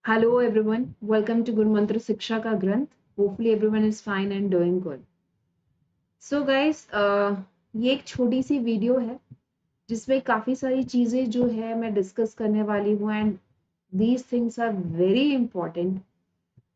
Hello everyone, welcome to Guru Mantra Siksha का ग्रंथ. Hopefully everyone is fine and doing good. So guys, ये एक छोटी सी video है जिसमें काफ़ी सारी चीज़ें जो है मैं डिस्कस करने वाली हूँ and these things are very important.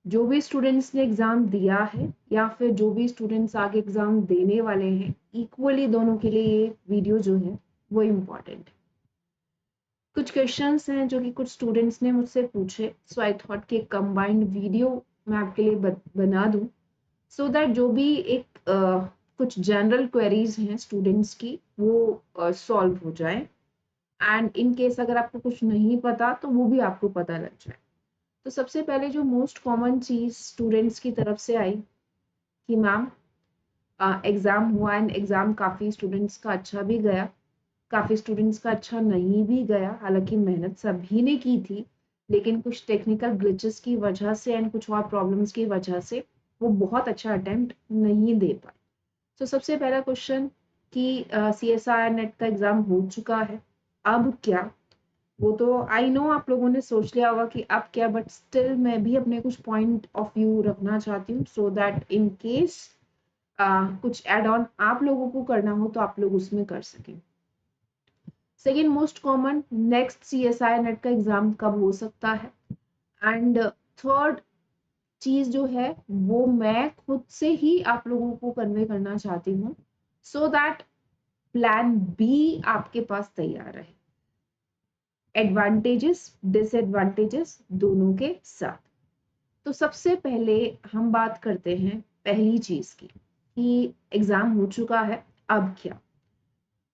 जो भी स्टूडेंट्स ने एग्ज़ाम दिया है या फिर जो भी स्टूडेंट्स आगे एग्ज़ाम देने वाले हैं, इक्वली दोनों के लिए ये वीडियो जो है वो इम्पॉर्टेंट है. कुछ क्वेश्चंस हैं जो कि कुछ स्टूडेंट्स ने मुझसे पूछे, सो आई थॉट कि एक कंबाइंड वीडियो मैं आपके लिए बना दूं सो दैट जो भी एक कुछ जनरल क्वेरीज हैं स्टूडेंट्स की वो सॉल्व हो जाए एंड इन केस अगर आपको कुछ नहीं पता तो वो भी आपको पता लग जाए. तो सबसे पहले जो मोस्ट कॉमन चीज़ स्टूडेंट्स की तरफ से आई कि मैम एग्ज़ाम हुआ एंड एग्ज़ाम काफ़ी स्टूडेंट्स का अच्छा भी गया, काफ़ी स्टूडेंट्स का अच्छा नहीं भी गया. हालांकि मेहनत सभी ने की थी लेकिन कुछ टेक्निकल ग्लिचेस की वजह से एंड कुछ और प्रॉब्लम्स की वजह से वो बहुत अच्छा अटेम्प्ट नहीं दे पाए. तो सबसे पहला क्वेश्चन कि CSIR नेट का एग्ज़ाम हो चुका है, अब क्या? वो तो आई नो आप लोगों ने सोच लिया होगा कि अब क्या, बट स्टिल मैं भी अपने कुछ पॉइंट ऑफ व्यू रखना चाहती हूँ सो दैट इन केस कुछ एड ऑन आप लोगों को करना हो तो आप लोग उसमें कर सकें. Second most common, next CSI net का एग्जाम कब हो सकता है. एंड थर्ड चीज जो है वो मैं खुद से ही आप लोगों को कन्वे करना चाहती हूँ सो दैट प्लान बी आपके पास तैयार रहे, एडवांटेजेस डिसएडवांटेजेस दोनों के साथ. तो सबसे पहले हम बात करते हैं पहली चीज की कि एग्जाम हो चुका है, अब क्या?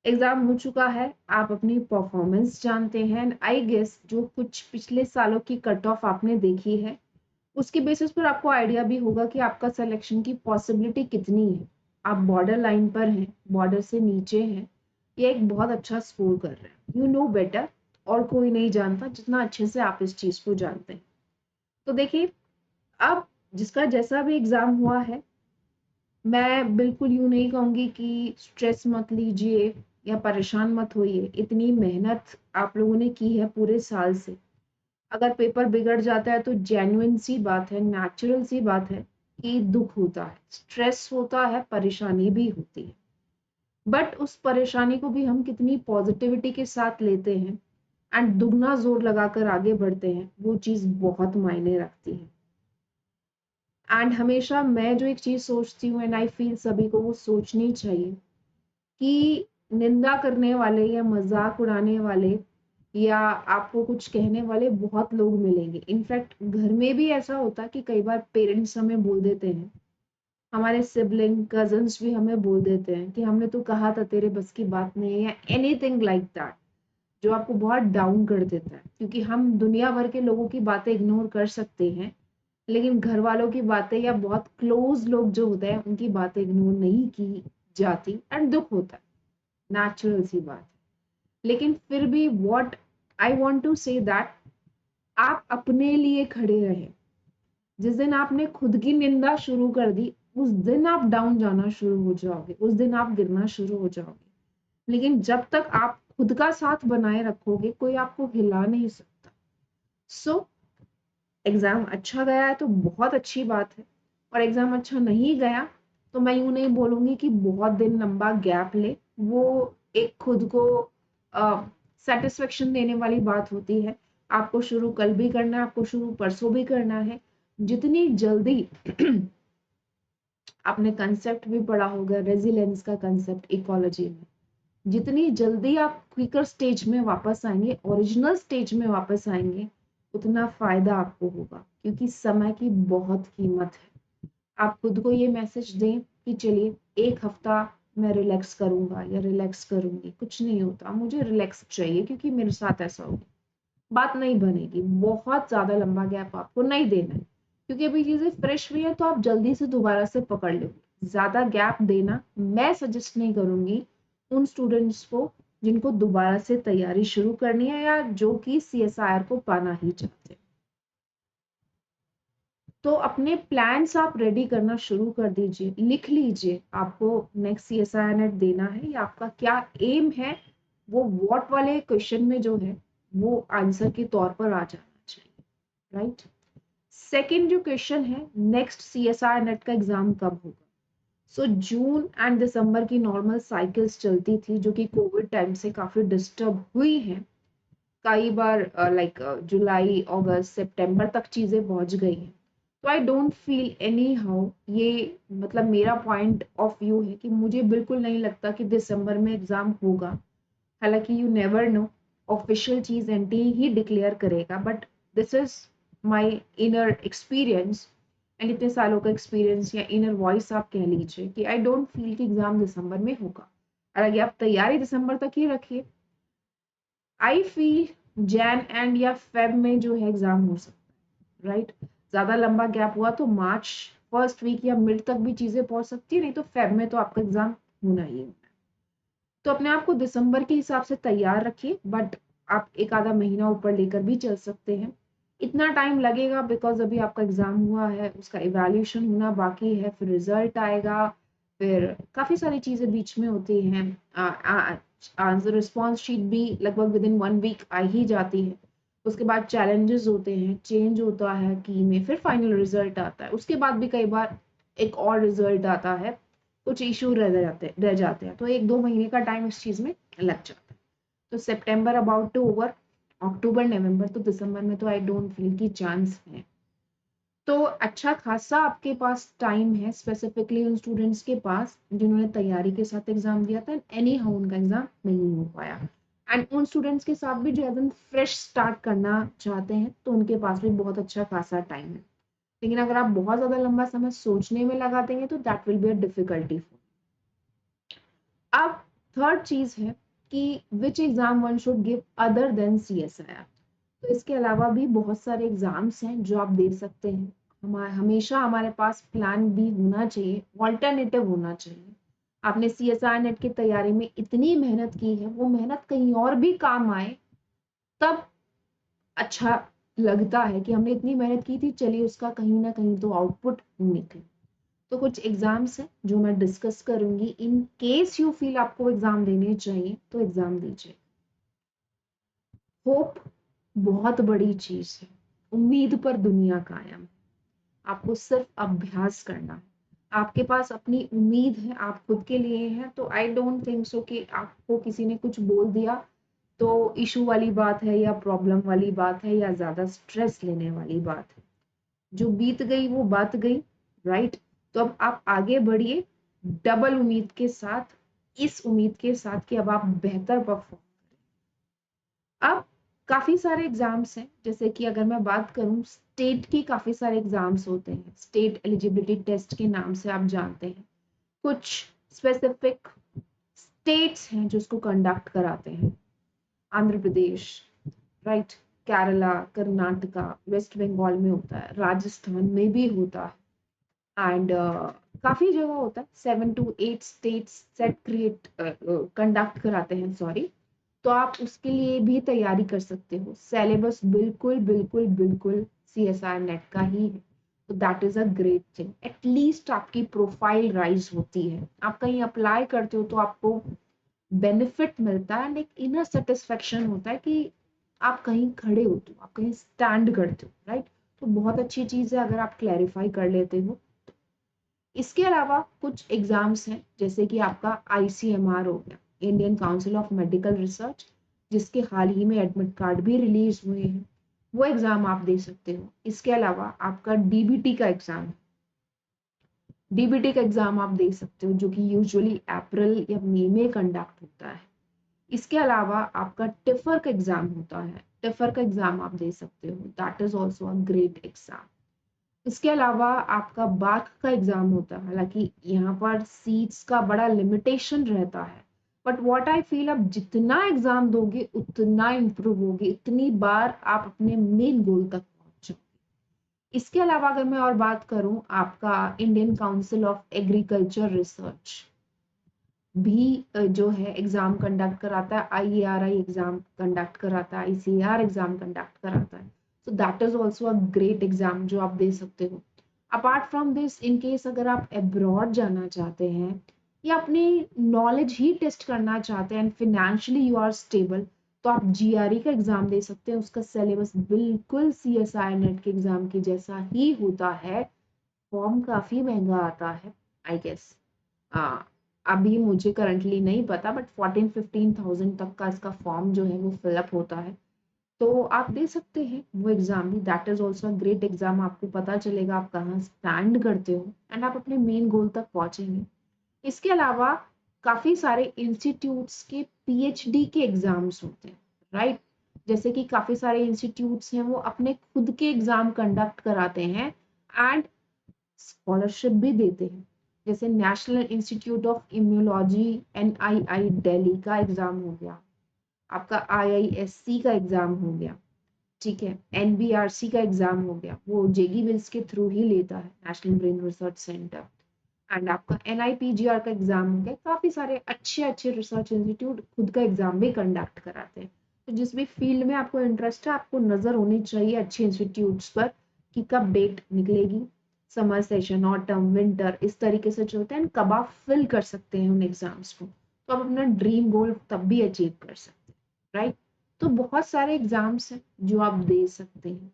एग्जाम हो चुका है, आप अपनी परफॉर्मेंस जानते हैं एंड आई गेस जो कुछ पिछले सालों की कट ऑफ आपने देखी है उसके बेसिस पर आपको आइडिया भी होगा कि आपका सिलेक्शन की पॉसिबिलिटी कितनी है. आप बॉर्डर लाइन पर हैं, बॉर्डर से नीचे हैं या एक बहुत अच्छा स्कोर कर रहे हैं. यू नो बेटर, और कोई नहीं जानता जितना अच्छे से आप इस चीज को जानते हैं. तो देखिए, अब जिसका जैसा भी एग्जाम हुआ है, मैं बिल्कुल यूँ नहीं कहूँगी कि स्ट्रेस मत लीजिए या परेशान मत होइए. इतनी मेहनत आप लोगों ने की है पूरे साल से. अगर पेपर बिगड़ जाता है तो जेन्युइन सी बात है, नेचुरल सी बात है कि दुख होता है, स्ट्रेस होता है, परेशानी भी होती है. बट उस परेशानी को भी हम कितनी पॉजिटिविटी के साथ लेते हैं एंड दुगना जोर लगाकर आगे बढ़ते हैं, वो चीज़ बहुत मायने रखती है. एंड हमेशा मैं जो एक चीज सोचती हूँ एंड आई फील सभी को वो सोचनी चाहिए कि निंदा करने वाले या मजाक उड़ाने वाले या आपको कुछ कहने वाले बहुत लोग मिलेंगे. इनफैक्ट घर में भी ऐसा होता है कि कई बार पेरेंट्स हमें बोल देते हैं, हमारे सिबलिंग कजन्स भी हमें बोल देते हैं कि हमने तो कहा था तेरे बस की बात नहीं है या एनीथिंग लाइक दैट, जो आपको बहुत डाउन कर देता है. क्योंकि हम दुनिया भर के लोगों की बातें इग्नोर कर सकते हैं लेकिन घर वालों की बातें या बहुत क्लोज लोग जो होते हैं उनकी बातें इग्नोर नहीं की जाती एंड दुख होता है, नेचुरल सी बात है. लेकिन फिर भी what I want to say that आप अपने लिए खड़े रहे. जिस दिन आपने खुद की निंदा शुरू कर दी उस दिन आप डाउन जाना शुरू हो जाओगे, उस दिन आप गिरना शुरू हो जाओगे. लेकिन जब तक आप खुद का साथ बनाए रखोगे कोई आपको हिला नहीं सकता. सो एग्जाम अच्छा गया है तो बहुत अच्छी बात है, और एग्जाम अच्छा नहीं गया तो मैं यूं नहीं बोलूंगी कि बहुत दिन लंबा गैप ले. वो एक खुद को सेटिस्फेक्शन देने वाली बात होती है. आपको शुरू कल भी करना है, आपको शुरू परसों भी करना है. जितनी जल्दी आपने कंसेप्ट भी पढ़ा होगा रेजिलेंस का कंसेप्ट इकोलॉजी में, जितनी जल्दी आप क्विकर स्टेज में वापस आएंगे, ओरिजिनल स्टेज में वापस आएंगे, उतना फायदा आपको होगा. क्योंकि समय की बहुत कीमत है. आप खुद को ये मैसेज दें कि चलिए एक हफ्ता मैं रिलैक्स करूंगा या रिलैक्स करूंगी, कुछ नहीं होता, मुझे रिलैक्स चाहिए क्योंकि मेरे साथ ऐसा होगा. बात नहीं बनेगी. बहुत ज्यादा लंबा गैप आपको नहीं देना है क्योंकि अभी चीजें फ्रेश हुई है तो आप जल्दी से दोबारा से पकड़ लो. ज्यादा गैप देना मैं सजेस्ट नहीं करूंगी उन स्टूडेंट्स को जिनको दोबारा से तैयारी शुरू करनी है या जो कि CSIR को पाना ही चाहते हैं. तो अपने प्लान्स आप रेडी करना शुरू कर दीजिए, लिख लीजिए आपको नेक्स्ट CSIR नेट देना है या आपका क्या एम है. वो व्हाट वाले क्वेश्चन में जो है वो आंसर के तौर पर आ जाना चाहिए. राइट। सेकेंड जो क्वेश्चन है, नेक्स्ट CSR नेट का एग्जाम कब होगा? सो जून एंड दिसंबर की नॉर्मल साइकिल्स चलती थी जो कि कोविड टाइम से काफी डिस्टर्ब हुई हैं। कई बार लाइक जुलाई, अगस्त, सितंबर तक चीजें पहुंच गई हैं। तो I don't feel any how, ये मतलब मेरा पॉइंट ऑफ व्यू है कि मुझे बिल्कुल नहीं लगता कि दिसंबर में एग्जाम होगा। हालांकि यू नेवर नो, ऑफिशियल चीज एनटी ही डिक्लेयर करेगा, but this is my inner experience and इतने सालों का एक्सपीरियंस या इनर वॉइस आप कह लीजिए कि आई डोंट फील कि एग्जाम दिसंबर में होगा। हालांकि आप तैयारी दिसंबर तक ही रखिए। आई फील जैन एंड या फेब में जो है एग्जाम हो सकता है, राइट। ज्यादा लंबा गैप हुआ तो मार्च फर्स्ट वीक या मिड तक भी चीजें पहुंच सकती है, नहीं तो फेब में तो आपका एग्जाम होना ही है। तो अपने आप को दिसंबर के हिसाब से तैयार रखिए, बट आप एक आधा महीना ऊपर लेकर भी चल सकते हैं। इतना टाइम लगेगा बिकॉज अभी आपका एग्जाम हुआ है, उसका इवैल्यूएशन होना बाकी है, फिर रिजल्ट आएगा, फिर काफी सारी चीजें बीच में होती हैं। आंसर रिस्पॉन्स शीट भी लगभग विद इन 1 वीक आ ही जाती है। उसके बाद चैलेंजेस होते हैं, चेंज होता है की में, फिर फाइनल रिजल्ट आता है, उसके बाद भी कई बार एक और रिजल्ट आता है, कुछ इशू रह जाते हैं, तो 1-2 महीने का टाइम इस चीज में लग जाता है। तो सितंबर अबाउट टू ओवर, अक्टूबर नवंबर, तो दिसंबर में तो आई डोंट फील की चांस है। तो अच्छा खासा आपके पास टाइम है, स्पेसिफिकली उन स्टूडेंट्स के पास जिन्होंने तैयारी के साथ एग्जाम दिया था, एनी हाउ उनका एग्जाम नहीं हो पाया। एंड उन स्टूडेंट्स के साथ भी जो एकदम फ्रेश स्टार्ट करना चाहते हैं, तो उनके पास भी बहुत अच्छा खासा टाइम है। लेकिन अगर आप बहुत ज्यादा लंबा समय सोचने में लगा देंगे तो that will be a difficulty. अब थर्ड चीज है कि which exam one should give other than CSIR। तो इसके अलावा भी बहुत सारे एग्जाम्स हैं जो आप दे सकते हैं। हमेशा हमारे पास प्लान भी होना चाहिए, ऑल्टरनेटिव होना चाहिए। आपने CSIR नेट की तैयारी में इतनी मेहनत की है, वो मेहनत कहीं और भी काम आए, तब अच्छा लगता है कि हमने इतनी मेहनत की थी, चलिए उसका कहीं ना कहीं तो आउटपुट निकले। तो कुछ एग्जाम्स हैं जो मैं डिस्कस करूंगी, इन केस यू फील आपको एग्जाम देने चाहिए तो एग्जाम दीजिए। होप बहुत बड़ी चीज है, उम्मीद पर दुनिया कायम है। आपको सिर्फ अभ्यास करना है। आपके पास अपनी उम्मीद है, आप खुद के लिए हैं, तो आई डोंट थिंक सो कि आपको किसी ने कुछ बोल दिया तो इशू वाली बात है या प्रॉब्लम वाली बात है या ज्यादा स्ट्रेस लेने वाली बात है। जो बीत गई वो बात गई, राइट। तो अब आप आगे बढ़िए डबल उम्मीद के साथ, इस उम्मीद के साथ कि अब आप बेहतर परफॉर्म। अब काफी सारे एग्जाम्स हैं, जैसे कि अगर मैं बात करूं, स्टेट की काफी सारे एग्जाम्स होते हैं, स्टेट एलिजिबिलिटी टेस्ट के नाम से आप जानते हैं। कुछ स्पेसिफिक स्टेट्स हैं जो इसको कंडक्ट कराते हैं, आंध्र प्रदेश, राइट, केरला, कर्नाटका, वेस्ट बंगाल में होता है, राजस्थान में भी होता है, एंड काफी जगह होता है। 7 to 8 states set create conduct कराते हैं, सॉरी। तो आप उसके लिए भी तैयारी कर सकते हो। सिलेबस बिल्कुल बिल्कुल बिल्कुल CSIR नेट का ही है, तो that is a great thing. At least आपकी प्रोफाइल राइज होती है, आप कहीं अप्लाई करते हो तो आपको बेनिफिट मिलता है एंड एक इनर सेटिस्फेक्शन होता है कि आप कहीं खड़े होते हो, आप कहीं स्टैंड करते हो, राइट। तो बहुत अच्छी चीज है अगर आप क्लैरिफाई कर लेते हो। इसके अलावा कुछ एग्जाम्स हैं, जैसे कि आपका ICMR हो गया, Indian council of medical research, जिसके हाल ही में एडमिट कार्ड भी रिलीज हुए हैं, वो एग्जाम आप दे सकते हो। इसके अलावा आपका DBT का एग्जाम, DBT का एग्जाम आप दे सकते हो, जो कि यूजुअली अप्रैल या मई में कंडक्ट होता है। इसके अलावा आपका टिफर का एग्जाम होता है, टिफर का एग्जाम आप दे सकते हो, that is also a great exam. इसके अलावा आपका बाक का एग्जाम होता है, हालांकि यहाँ पर सीट्स का बड़ा लिमिटेशन रहता है, बट व्हाट आई फील, अब जितना एग्जाम दोगे उतना इम्प्रूव होगे, इतनी बार आप अपने मेन गोल तक पहुंचोगे। इसके अलावा अगर मैं और बात करूं, आपका Indian council of agriculture research भी जो है एग्जाम कंडक्ट कराता है, IARI एग्जाम कंडक्ट कराता है, ICAR एग्जाम कंडक्ट कराता है। So that is also a great exam जो आप दे सकते हो। Apart from this, in case अगर आप अब्रॉड जाना चाहते हैं या अपनी नॉलेज ही टेस्ट करना चाहते हैं and financially you are stable, तो आप जीआरई का एग्जाम दे सकते हैं, उसका सिलेबस बिल्कुल सीएसआई नेट के एग्जाम के जैसा ही होता है। फॉर्म काफी महंगा आता है आई गेस, अभी मुझे करंटली नहीं पता, बट 14-15,000 तक का इसका फॉर्म जो है वो फिलअप होता है। तो आप दे सकते हैं वो एग्जाम भी, that is also great exam. आपको पता चलेगा आप कहाँ स्टैंड करते हो एंड आप अपने मेन गोल तक पहुंचेंगे। इसके अलावा काफी सारे इंस्टीट्यूट्स के पीएचडी के एग्जाम्स होते हैं, राइट। जैसे कि काफी सारे इंस्टीट्यूट्स हैं वो अपने खुद के एग्जाम कंडक्ट कराते हैं एंड स्कॉलरशिप भी देते हैं। जैसे national institute of immunology NII Delhi का एग्जाम हो गया, आपका IISc का एग्जाम हो गया, ठीक है, NBRC का एग्जाम हो गया, वो जेगी मिल्स के थ्रू ही लेता है, national brain research centre. And आपका NIPGR का एग्जाम हो गया। काफी सारे अच्छे अच्छे रिसर्च इंस्टीट्यूट खुद का एग्जाम भी कंडक्ट कराते हैं। तो जिस भी फील्ड में आपको इंटरेस्ट है, आपको नजर होनी चाहिए अच्छे इंस्टीट्यूट्स पर कि कब डेट निकलेगी, समर सेशन, ऑटम, विंटर, इस तरीके से चलते हैं, कब आप फिल कर सकते हैं उन एग्जाम्स को, तो आप अपना ड्रीम गोल तब भी अचीव कर सकते हैं, राइट। तो बहुत सारे एग्जाम्स हैं जो आप दे सकते हैं।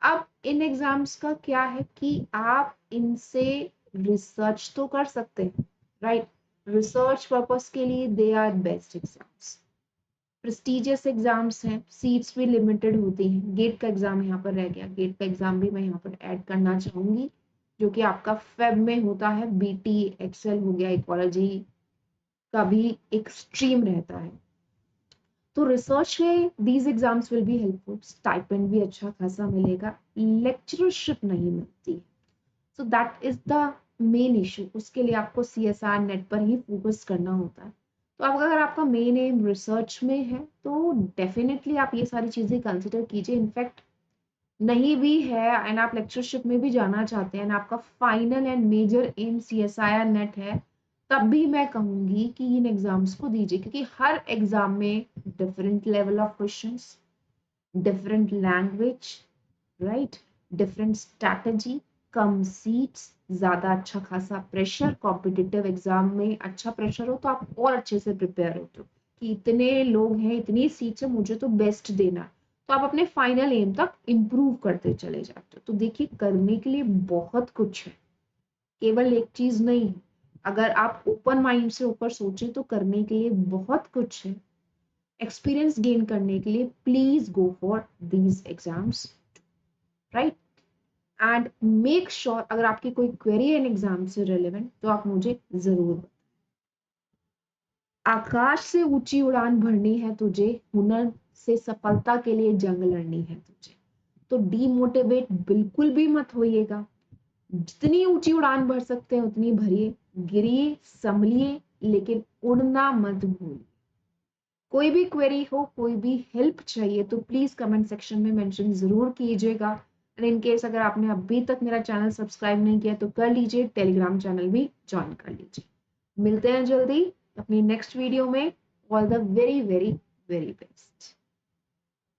अब इन एग्जाम्स का क्या है कि आप इनसे रिसर्च तो कर सकते हैं, राइट। रिसर्च पर्पस के लिए they are best exams, prestigious exams हैं, सीट्स भी लिमिटेड होती हैं। गेट का एग्जाम यहाँ पर रह गया, गेट का एग्जाम भी मैं यहाँ पर ऐड करना चाहूंगी, जो कि आपका फेब में होता है। BT एक्सेल हो गया, इकोलॉजी का भी एक स्ट्रीम रहता है। तो रिसर्च में these exams will be helpful, stipend भी अच्छा खासा मिलेगा, लेक्चरशिप नहीं मिलती, so that is the main issue. उसके लिए आपको CSR नेट पर ही फोकस करना होता है। तो अब अगर आपका मेन एम रिसर्च में है तो डेफिनेटली आप ये सारी चीजें कंसिडर कीजिए। इनफैक्ट नहीं भी है एंड आप लेक्चरशिप में भी जाना चाहते हैं एंड आपका final and major M CSIR NET है, तब भी मैं कहूंगी कि इन एग्जाम्स को दीजिए, क्योंकि हर एग्जाम में different level of questions, different language, right, different strategy, come seats, ज्यादा अच्छा खासा प्रेशर। कॉम्पिटिटिव एग्जाम में अच्छा प्रेशर हो तो आप और अच्छे से प्रिपेयर होते हो कि इतने लोग हैं, इतनी सीट्स है, मुझे तो बेस्ट देना है। तो आप अपने फाइनल एम तक इम्प्रूव करते चले जाते हो। तो देखिए, करने के लिए बहुत कुछ है, केवल एक चीज नहीं है। अगर आप ओपन माइंड से ऊपर सोचे तो करने के लिए बहुत कुछ है। एक्सपीरियंस गेन करने के लिए please go for these exams, right. And make sure अगर आपकी कोई क्वेरी है इन एग्जाम से रिलेवेंट तो आप मुझे जरूर बताएं। आकाश से ऊंची उड़ान भरनी है तुझे, हुनर से सफलता के लिए जंग लड़नी है तुझे। तो डीमोटिवेट बिल्कुल भी मत होइएगा, जितनी ऊंची उड़ान भर सकते हैं उतनी भरिए, गिरिए, संभलिए, लेकिन उड़ना मत भूलिए। कोई भी क्वेरी हो, कोई भी हेल्प चाहिए तो प्लीज कमेंट सेक्शन में मेंशन जरूर कीजिएगा। एंड इन केस अगर आपने अभी तक मेरा चैनल सब्सक्राइब नहीं किया तो कर लीजिए, टेलीग्राम चैनल भी ज्वाइन कर लीजिए। मिलते हैं जल्दी अपनी नेक्स्ट वीडियो में। All the very very very best.